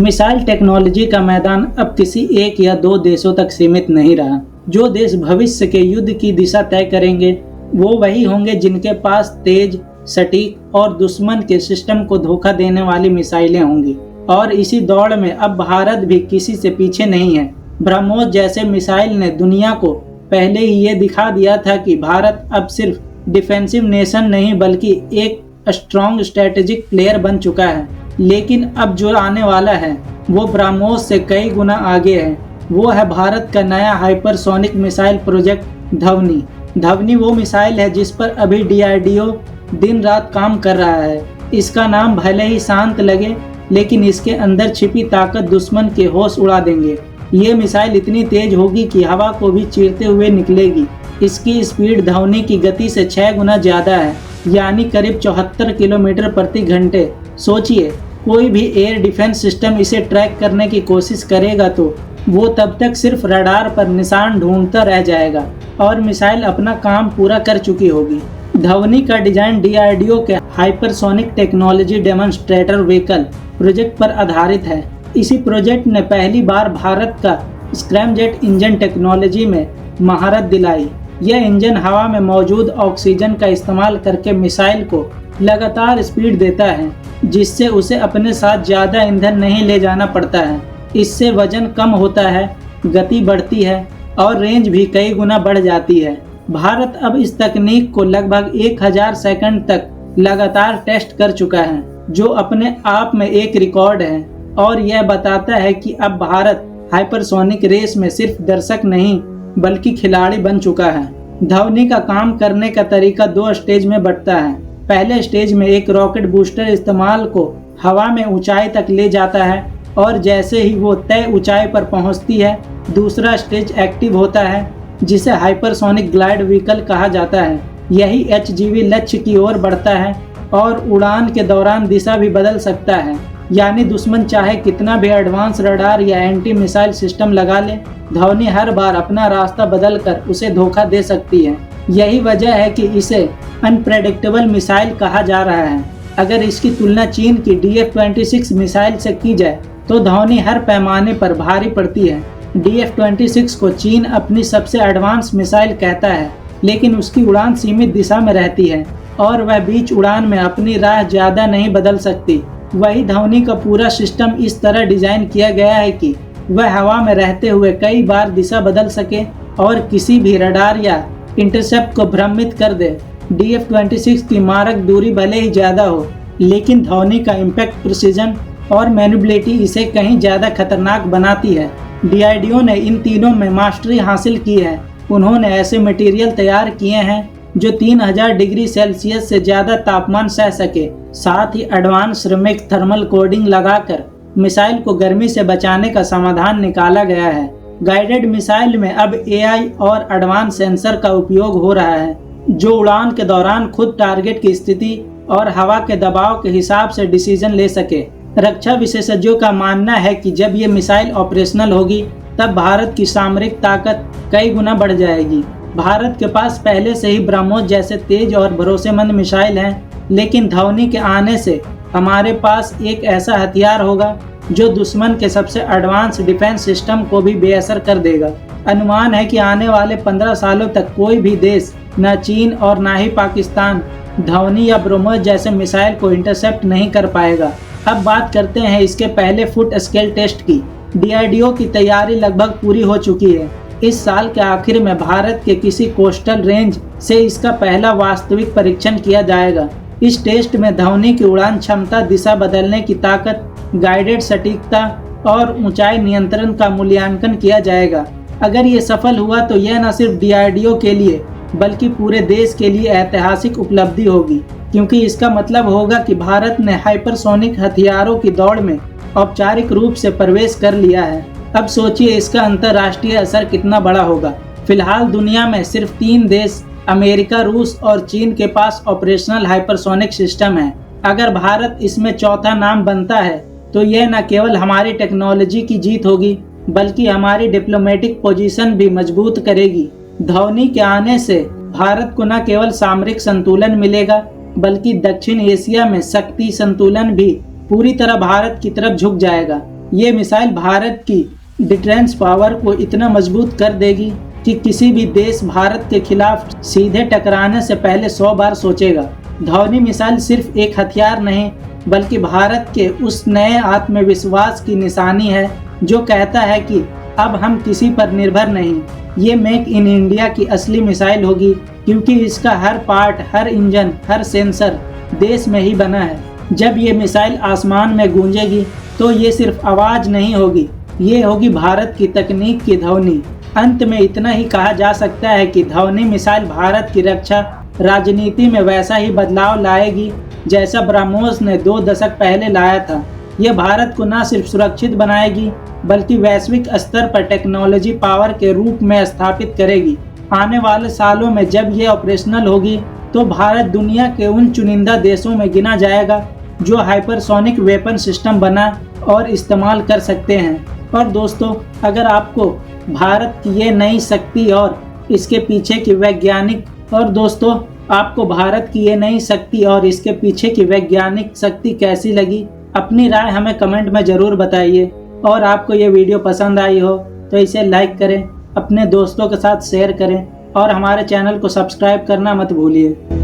Missile technology का मैदान अब किसी एक या दो देशों तक सीमित नहीं रहा। जो देश भविष्य के युद्ध की दिशा तय करेंगे वो वही होंगे जिनके पास तेज, सटीक और दुश्मन के सिस्टम को धोखा देने वाली मिसाइलें होंगी। और इसी दौड़ में अब भारत भी किसी से पीछे नहीं है। ब्रह्मोस जैसे मिसाइल ने दुनिया को पहले ही ये दिखा दिया था कि भारत अब सिर्फ डिफेंसिव नेशन नहीं बल्कि एक स्ट्रॉन्ग स्ट्रेटेजिक प्लेयर बन चुका है। लेकिन अब जो आने वाला है वो ब्रह्मोस से कई गुना आगे है। वो है भारत का नया हाइपरसोनिक मिसाइल प्रोजेक्ट धवनी। धवनी वो मिसाइल है जिस पर अभी DRDO दिन रात काम कर रहा है। इसका नाम भले ही शांत लगे लेकिन इसके अंदर छिपी ताकत दुश्मन के होश उड़ा देंगे। ये मिसाइल इतनी तेज होगी कि हवा को भी चीरते हुए निकलेगी। इसकी स्पीड धवनी की गति से 6 गुना ज़्यादा है, यानी करीब 74 किलोमीटर प्रति घंटे। सोचिए, कोई भी एयर डिफेंस सिस्टम इसे ट्रैक करने की कोशिश करेगा तो वो तब तक सिर्फ रडार पर निशान ढूंढता रह जाएगा और मिसाइल अपना काम पूरा कर चुकी होगी। धवनी का डिजाइन DRDO के hypersonic technology demonstrator vehicle project पर आधारित है। इसी प्रोजेक्ट ने पहली बार भारत का स्क्रैमजेट इंजन टेक्नोलॉजी में महारत दिलाई। यह इंजन हवा में मौजूद ऑक्सीजन का इस्तेमाल करके मिसाइल को लगातार स्पीड देता है, जिससे उसे अपने साथ ज़्यादा ईंधन नहीं ले जाना पड़ता है। इससे वजन कम होता है, गति बढ़ती है और रेंज भी कई गुना बढ़ जाती है। भारत अब इस तकनीक को लगभग 1000 सेकंड तक लगातार टेस्ट कर चुका है, जो अपने आप में एक रिकॉर्ड है और यह बताता है कि अब भारत हाइपरसोनिक रेस में सिर्फ दर्शक नहीं बल्कि खिलाड़ी बन चुका है। धवनी का काम करने का तरीका 2 स्टेज में बंटता है। पहले स्टेज में एक रॉकेट बूस्टर इस्तेमाल को हवा में ऊंचाई तक ले जाता है और जैसे ही वो तय ऊंचाई पर पहुंचती है, दूसरा स्टेज एक्टिव होता है जिसे हाइपरसोनिक ग्लाइड व्हीकल कहा जाता है। यही HGV लक्ष्य की ओर बढ़ता है और उड़ान के दौरान दिशा भी बदल सकता है, यानी दुश्मन चाहे कितना भी एडवांस रडार या एंटी मिसाइल सिस्टम लगा ले, धवनी हर बार अपना रास्ता बदलकर उसे धोखा दे सकती है। यही वजह है कि इसे अनप्रेडिक्टेबल मिसाइल कहा जा रहा है। अगर इसकी तुलना चीन की DF-26 मिसाइल से की जाए तो धवनी हर पैमाने पर भारी पड़ती है। DF-26 को चीन अपनी सबसे एडवांस मिसाइल कहता है, लेकिन उसकी उड़ान सीमित दिशा में रहती है और वह बीच उड़ान में अपनी राह ज़्यादा नहीं बदल सकती। वही धवनी का पूरा सिस्टम इस तरह डिजाइन किया गया है कि वह हवा में रहते हुए कई बार दिशा बदल सके और किसी भी रडार या इंटरसेप्ट को भ्रमित कर दे। DF-26 की मारक दूरी भले ही ज़्यादा हो, लेकिन धवनी का इम्पैक्ट, प्रिसीजन और मैन्युबिलिटी इसे कहीं ज़्यादा खतरनाक बनाती है। DRDO ने इन तीनों में मास्टरी हासिल की है। उन्होंने ऐसे मटेरियल तैयार किए हैं जो 3000 डिग्री सेल्सियस से ज़्यादा तापमान सह सके। साथ ही एडवांस श्रमिक थर्मल कोडिंग लगाकर मिसाइल को गर्मी से बचाने का समाधान निकाला गया है। गाइडेड मिसाइल में अब AI और एडवांस सेंसर का उपयोग हो रहा है, जो उड़ान के दौरान खुद टारगेट की स्थिति और हवा के दबाव के हिसाब से डिसीजन ले सके। रक्षा विशेषज्ञों का मानना है कि जब ये मिसाइल ऑपरेशनल होगी तब भारत की सामरिक ताकत कई गुना बढ़ जाएगी। भारत के पास पहले से ही ब्रह्मोस जैसे तेज और भरोसेमंद मिसाइल हैं, लेकिन धवनी के आने से हमारे पास एक ऐसा हथियार होगा जो दुश्मन के सबसे एडवांस डिफेंस सिस्टम को भी बेअसर कर देगा। अनुमान है कि आने वाले 15 सालों तक कोई भी देश, न चीन और न ही पाकिस्तान, धवनी या ब्रह्मोस जैसे मिसाइल को इंटरसेप्ट नहीं कर पाएगा। अब बात करते हैं इसके पहले फुट स्केल टेस्ट की। DRDO की तैयारी लगभग पूरी हो चुकी है। इस साल के आखिर में भारत के किसी कोस्टल रेंज से इसका पहला वास्तविक परीक्षण किया जाएगा। इस टेस्ट में धवनी की उड़ान क्षमता, दिशा बदलने की ताकत, गाइडेड सटीकता और ऊंचाई नियंत्रण का मूल्यांकन किया जाएगा। अगर ये सफल हुआ तो यह न सिर्फ DRDO के लिए बल्कि पूरे देश के लिए ऐतिहासिक उपलब्धि होगी, क्योंकि इसका मतलब होगा कि भारत ने हाइपरसोनिक हथियारों की दौड़ में औपचारिक रूप से प्रवेश कर लिया है। अब सोचिए इसका अंतर्राष्ट्रीय असर कितना बड़ा होगा। फिलहाल दुनिया में सिर्फ 3 देश, अमेरिका, रूस और चीन के पास ऑपरेशनल हाइपरसोनिक सिस्टम है। अगर भारत इसमें चौथा नाम बनता है तो यह न केवल हमारी टेक्नोलॉजी की जीत होगी बल्कि हमारी डिप्लोमेटिक पोजीशन भी मजबूत करेगी। धवनी के आने से भारत को न केवल सामरिक संतुलन मिलेगा बल्कि दक्षिण एशिया में शक्ति संतुलन भी पूरी तरह भारत की तरफ झुक जाएगा। ये मिसाइल भारत की डिफेंस पावर को इतना मजबूत कर देगी कि किसी भी देश भारत के खिलाफ सीधे टकराने से पहले 100 बार सोचेगा। धौनी मिसाइल सिर्फ एक हथियार नहीं बल्कि भारत के उस नए आत्मविश्वास की निशानी है जो कहता है कि अब हम किसी पर निर्भर नहीं। ये मेक इन इंडिया की असली मिसाइल होगी क्योंकि इसका हर पार्ट, हर इंजन, हर सेंसर देश में ही बना है। जब ये मिसाइल आसमान में गूंजेगी तो ये सिर्फ आवाज नहीं होगी, ये होगी भारत की तकनीक की ध्वनि। अंत में इतना ही कहा जा सकता है कि धौनी मिसाइल भारत की रक्षा राजनीति में वैसा ही बदलाव लाएगी जैसा ब्रह्मोस ने 2 दशक पहले लाया था। यह भारत को न सिर्फ सुरक्षित बनाएगी बल्कि वैश्विक स्तर पर टेक्नोलॉजी पावर के रूप में स्थापित करेगी। आने वाले सालों में जब ये ऑपरेशनल होगी तो भारत दुनिया के उन चुनिंदा देशों में गिना जाएगा जो हाइपरसोनिक वेपन सिस्टम बना और इस्तेमाल कर सकते हैं। और दोस्तों, अगर आपको भारत की ये नई शक्ति और इसके पीछे की वैज्ञानिक शक्ति कैसी लगी, अपनी राय हमें कमेंट में ज़रूर बताइए। और आपको ये वीडियो पसंद आई हो तो इसे लाइक करें, अपने दोस्तों के साथ शेयर करें और हमारे चैनल को सब्सक्राइब करना मत भूलिए।